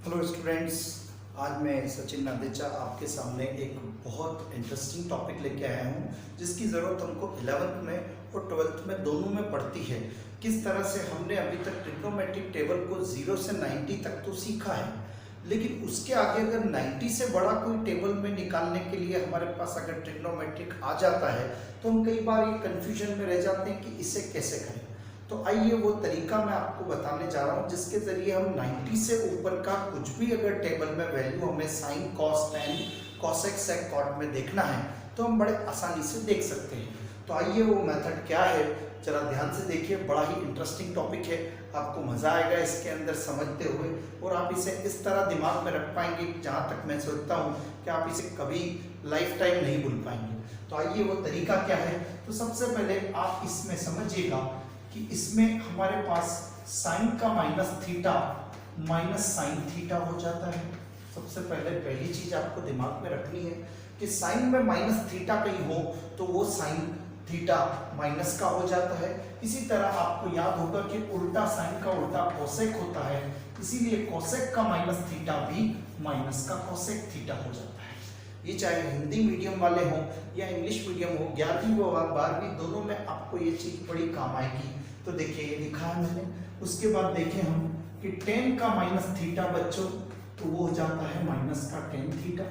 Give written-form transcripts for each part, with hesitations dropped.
Hello students, आज मैं सचिन नादेचा आपके सामने एक बहुत इंटरेस्टिंग टॉपिक लेके आया हूँ जिसकी ज़रूरत हमको 11th में और 12th में दोनों में पड़ती है। किस तरह से हमने अभी तक ट्रिग्नोमेट्रिक टेबल को 0 से 90 तक तो सीखा है, लेकिन उसके आगे अगर 90 से बड़ा कोई टेबल में निकालने के लिए हमारे पास अगर ट्रिग्नोमेट्रिक आ जाता है तो हम कई बार ये कन्फ्यूजन में रह जाते हैं कि इसे कैसे करें। तो आइए वो तरीका मैं आपको बताने जा रहा हूँ जिसके ज़रिए हम 90 से ऊपर का कुछ भी अगर टेबल में वैल्यू हमें sine cos tan cosec sec cot में देखना है तो हम बड़े आसानी से देख सकते हैं। तो आइए वो मेथड क्या है जरा ध्यान से देखिए। बड़ा ही इंटरेस्टिंग टॉपिक है, आपको मज़ा आएगा इसके अंदर समझते हुए और आप इसे इस तरह दिमाग में रख पाएंगे जहाँ तक मैं सोचता हूँ कि आप इसे कभी लाइफ टाइम नहीं भूल पाएंगे। तो आइए वो तरीका क्या है। तो सबसे पहले आप इसमें समझिएगा कि इसमें हमारे पास साइन का minus theta minus sine theta हो जाता है। सबसे पहली चीज आपको दिमाग में रखनी है कि साइन में माइनस थीटा कहीं हो तो वो साइन थीटा माइनस का हो जाता है। इसी तरह आपको याद होगा कि उल्टा साइन का उल्टा कोसेक होता है, इसीलिए कोसेक का माइनस थीटा भी माइनस का कोसेक थीटा हो जाता है। ये चाहे हिंदी मीडियम वाले हों या इंग्लिश मीडियम हो, 11वीं व 12वीं दोनों में आपको ये चीज बड़ी काम आएगी। तो देखिए ये लिखा है मैंने। उसके बाद देखें हम कि टेन का माइनस थीटा बच्चों तो वो हो जाता है माइनस का टेन थीटा।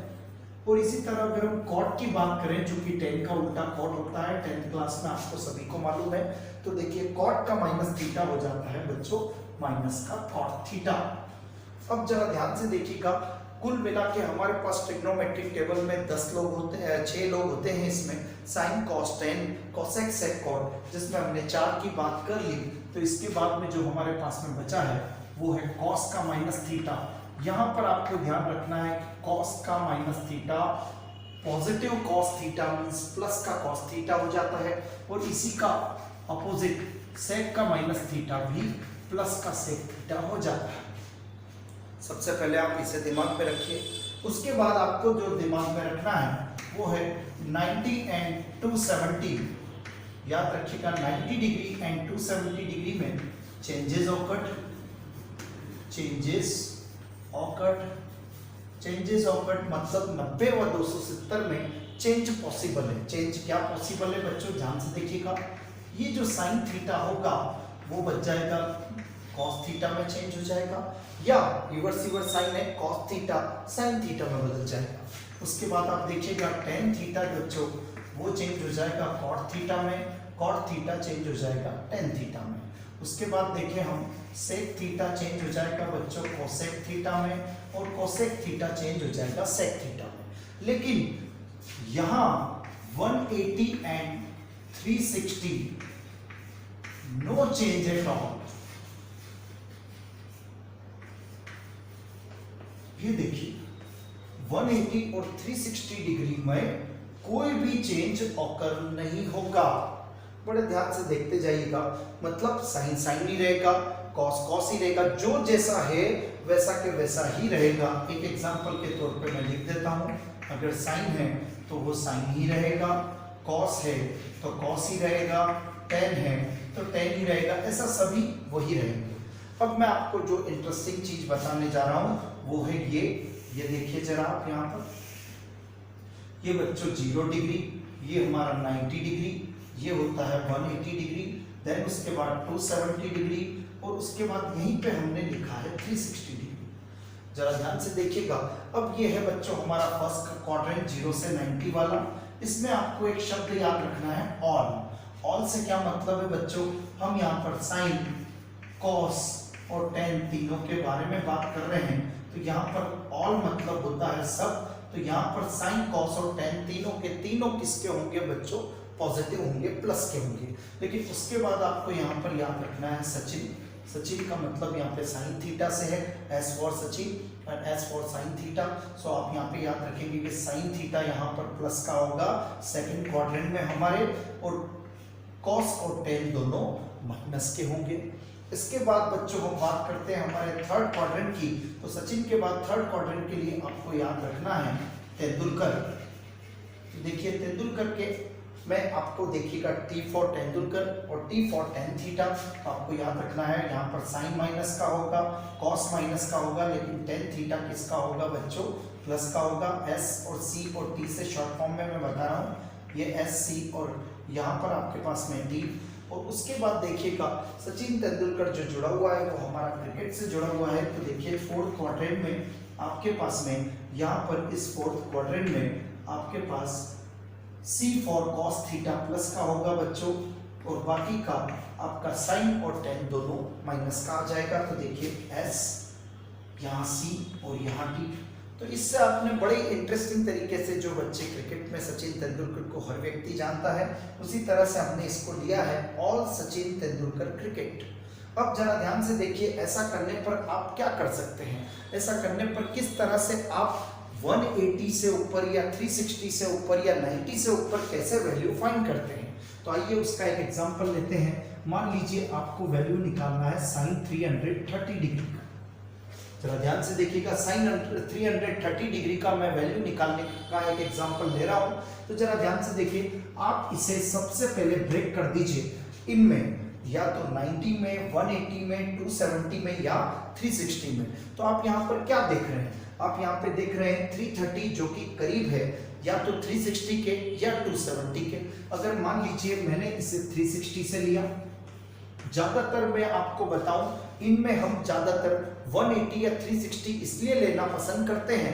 और इसी तरह अगर हम कॉट की बात करें, जो कि टेन का उल्टा कॉट होता है, 10th क्लास में आपको सभी को मालूम है। तो देखिए कॉट का माइनस थीटा हो जाता है बच्चों माइनस का कॉट थीटा। अब जरा ध्यान से देखिएगा, कुल मिला के हमारे पास ट्रिग्नोमेट्रिक टेबल में 10 लोग होते हैं, 6 लोग होते हैं इसमें, sine cos tan cosec sec cot, जिसमें हमने 4 की बात कर ली। तो इसके बाद में जो हमारे पास में बचा है वो है कॉस का माइनस थीटा। यहाँ पर आपको ध्यान रखना है कि कॉस का minus theta positive cos theta means plus का कॉस थीटा हो जाता है, और इसी का अपोजिट सेक का माइनस थीटा भी प्लस का सेक थीटा हो जाता है। सबसे पहले आप इसे दिमाग में रखिए। उसके बाद आपको जो दिमाग में रखना है वो है 90 एंड 270। याद रखिएगा 90 डिग्री एंड 270 डिग्री में चेंजेस ऑकर्ड मतलब 90 व 270 में चेंज पॉसिबल है। चेंज क्या पॉसिबल है बच्चों, ध्यान से देखिएगा। ये जो साइन थीटा होगा वो बच जाएगा कॉस थीटा में चेंज हो जाएगा, या रिवर्स साइन है कॉस थीटा साइन थीटा में बदल जाएगा। उसके बाद आप देखिएगा टेन थीटा बच्चों वो चेंज हो जाएगा कॉट थीटा में, कॉट थीटा चेंज हो जाएगा टेन थीटा में। उसके बाद देखें हम सेक थीटा चेंज हो जाएगा बच्चों कोसेक थीटा में, और कोसेक थीटा चेंज हो जाएगा सेक थीटा में। लेकिन यहाँ 180 and 360 no change at all. ये देखिए 180 और 360 डिग्री में कोई भी चेंज ऑकर नहीं होगा। बड़े ध्यान से देखते जाइएगा, मतलब साइन साइन ही रहेगा, कॉस कॉस ही रहेगा, जो जैसा है वैसा के वैसा ही रहेगा। एक एग्जांपल के तौर पे मैं लिख देता हूं, अगर साइन है तो वो साइन ही रहेगा, कॉस है तो कॉस ही रहेगा, टेन है तो टेन ही रहेगा, ऐसा सभी वही रहेंगे। अब मैं आपको जो इंटरेस्टिंग चीज बताने जा रहा हूं वो है ये देखिए जरा आप यहाँ पर, ये बच्चों 0 डिग्री, ये हमारा 90 डिग्री, ये होता है 180 डिग्री, देन उसके बाद 270 डिग्री, और उसके बाद यहीं पे हमने लिखा है 360 डिग्री। जरा ध्यान से देखिएगा। अब ये है बच्चों हमारा फर्स्ट क्वाड्रेंट 0 से 90 वाला। इसमें आपको एक शब्द याद रखना है ऑल से क्या मतलब है बच्चों, हम यहाँ पर साइन कॉस और टेन तीनों के बारे में बात कर रहे हैं। तो यहाँ पर ऑल मतलब होता है सब। तो यहाँ पर साइन कॉस और टेन तीनों किसके होंगे बच्चों, पॉजिटिव होंगे, प्लस के होंगे। लेकिन उसके बाद आपको यहाँ पर याद रखना है सचिन का मतलब यहाँ पे साइन थीटा से है, एस फॉर सचिन और एस फॉर साइन थीटा। सो आप यहाँ पे याद रखेंगे कि साइन थीटा यहाँ पर प्लस का होगा सेकंड क्वाड्रेंट में हमारे, और कॉस और टेन दोनों माइनस के होंगे। इसके बाद बच्चों हम बात करते हैं हमारे थर्ड क्वाड्रेंट की। तो सचिन के बाद थर्ड क्वाड्रेंट के लिए आपको याद रखना है तेंदुलकर। देखिए तेंदुलकर के में आपको देखिएगा T फॉर तेंदुलकर और T फॉर tan थीटा। तो आपको याद रखना है यहाँ पर साइन माइनस का होगा, कॉस माइनस का होगा, लेकिन tan थीटा किसका होगा बच्चों, प्लस का होगा। S और C और T से शॉर्ट फॉर्म में मैं बता रहा हूँ, ये S C और यहाँ पर आपके पास में T। और उसके बाद देखिएगा सचिन तेंदुलकर जो जुड़ा हुआ है वो हमारा क्रिकेट से जुड़ा हुआ है। तो देखिए फोर्थ क्वाड्रेंट में आपके पास में यहाँ पर इस फोर्थ क्वाड्रेंट में आपके पास C for cos theta plus का होगा बच्चों, और बाकी का आपका साइन और tan दोनों माइनस का आ जाएगा। तो देखिए S यहाँ C और यहाँ T। तो इससे आपने बड़े इंटरेस्टिंग तरीके से, जो बच्चे क्रिकेट में सचिन तेंदुलकर को हर व्यक्ति जानता है, उसी तरह से हमने इसको लिया है ऑल सचिन तेंदुलकर क्रिकेट। अब जरा ध्यान से देखिए, ऐसा करने पर आप क्या कर सकते हैं, ऐसा करने पर किस तरह से आप 180 से ऊपर या 360 से ऊपर या 90 से ऊपर कैसे वैल्यू फाइंड करते हैं। तो आइए उसका एक एग्जांपल लेते हैं। मान लीजिए आपको वैल्यू निकालना है साइन 330 डिग्री का। जरा ध्यान से देखिएगा, साइन 330 डिग्री का मैं वैल्यू निकालने का एक एग्जांपल ले रहा हूं। तो जरा ध्यान से देखिए, आप इसे सबसे पहले ब्रेक कर दीजिए इनमें, या तो 90 में, 180 में, 270 में या 360 में। तो आप यहाँ पर क्या देख रहे हैं, आप यहाँ पे देख रहे हैं 330 जो कि करीब है या तो 360 के या 270 के। अगर मान लीजिए मैंने इसे 360 से लिया, ज्यादातर मैं आपको बताऊं इनमें हम ज्यादातर 180 या 360 इसलिए लेना पसंद करते हैं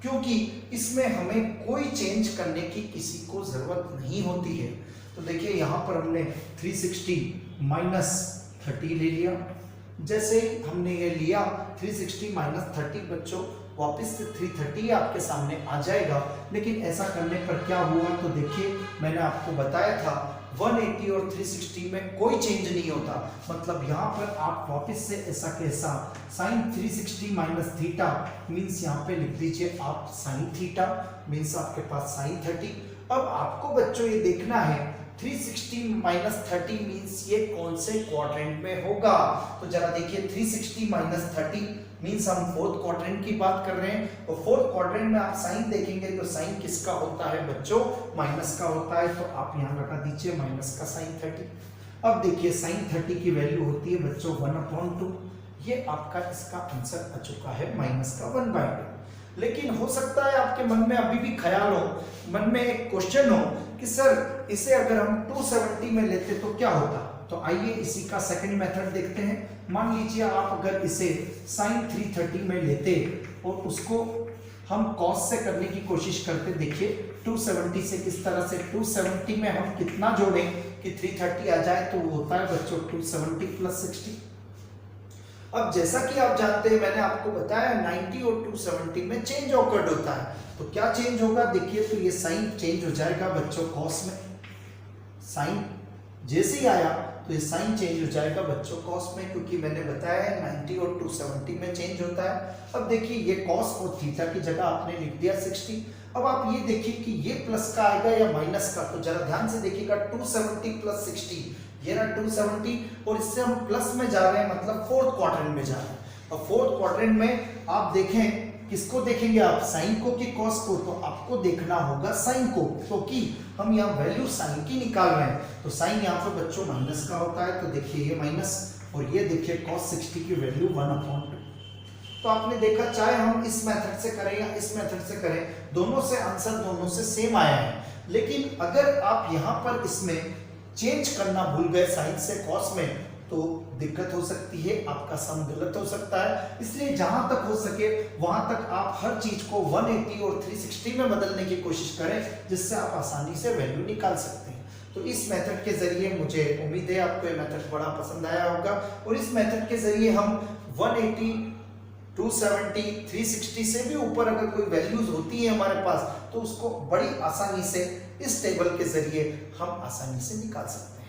क्योंकि इसमें हमें कोई चेंज करने की किसी को जरूरत नहीं होती है। तो देखिए यहाँ पर हमने 360 माइनस 30 ले लिया। जैसे हमने ये लिया 360 माइनस 30 बच्चों, वापस से 330 आपके सामने आ जाएगा। लेकिन ऐसा करने पर क्या हुआ, तो देखिए मैंने आपको बताया था 180 और 360 में कोई चेंज नहीं होता। मतलब यहाँ पर आप वापस से ऐसा कैसा साइन 360 माइनस थीटा मीन्स यहाँ पे लिख दीजिए आप साइन थीटा मीन्स आपके पास साइन 30। अब आपको बच्चों ये देखना है 360 माइनस 30 मीन्स ये कौन से क्वाड्रेंट में होगा। तो जरा देखिए 360 माइनस 30 मीन्स हम फोर्थ क्वाड्रेंट की बात कर रहे हैं, और फोर्थ क्वाड्रेंट में आप साइन देखेंगे तो साइन किसका होता है बच्चों, माइनस का होता है। तो आप यहाँ लगा दीजिए माइनस का साइन 30। अब देखिए साइन 30 की वैल्यू होती है बच्चों 1/2। ये आपका इसका आंसर आ चुका है माइनस का 1/2। लेकिन हो सकता है आपके मन में अभी भी ख्याल हो, मन में एक क्वेश्चन हो कि सर इसे अगर हम 270 में लेते तो क्या होता। तो आइए इसी का सेकंड मेथड देखते हैं। मान लीजिए आप अगर इसे साइन 330 में लेते और उसको हम कॉस से करने की कोशिश करते, देखिए 270 से किस तरह से 270 में हम कितना जोड़ें कि 330 आ जाए, तो वो होता है बच्चों 270 प्लस 60। अब जैसा कि आप जानते हैं, मैंने आपको बताया 90 और 270 में चेंज ऑकर्ड होता है। तो क्या चेंज होगा, देखिए तो ये साइन चेंज हो जाएगा बच्चों कॉस में। साइन जैसे ही आया तो ये साइन चेंज हो जाएगा बच्चों कॉस में, क्योंकि मैंने बताया है 90 और 270 में चेंज होता है। अब देखिए ये कॉस और थीटा की जगह आपने लिख दिया 60। अब आप ये देखिए कि ये प्लस का आएगा या माइनस का। तो जरा ध्यान से देखिएगा 270 प्लस 60, ये रहा 270, और इससे हम प्लस में जा रहे हैं, मतलब फोर्थ क्वाड्रेंट में जा रहे हैं। और फोर्थ क्वाड्रेंट में आप देखें किसको देखेंगे आप, साइन को कि कॉस को। तो आपको देखना होगा साइन को, क्योंकि हम यहाँ वैल्यू साइन की निकाल रहे हैं। तो साइन यहाँ पर बच्चों माइनस का होता है। तो देखिए ये माइनस, और ये देखिए कॉस 60 की वैल्यू 1/2। तो आपने देखा चाहे हम इस मेथड से करें या इस मेथड से करें, दोनों से आंसर दोनों से सेम आया है। लेकिन अगर आप यहाँ पर इसमें चेंज करना भूल गए साइन से कॉस में, तो दिक्कत हो सकती है, आपका सम गलत हो सकता है। इसलिए जहां तक हो सके वहां तक आप हर चीज को 180 और 360 में बदलने की कोशिश करें, जिससे आप आसानी से वैल्यू निकाल सकते हैं। तो इस मेथड के जरिए मुझे उम्मीद है आपको ये मेथड बड़ा पसंद आया होगा, और इस मेथड के जरिए हम 180, 270, 360 से भी ऊपर अगर कोई वैल्यूज होती है हमारे पास, तो उसको बड़ी आसानी से इस टेबल के जरिए हम आसानी से निकाल सकते हैं।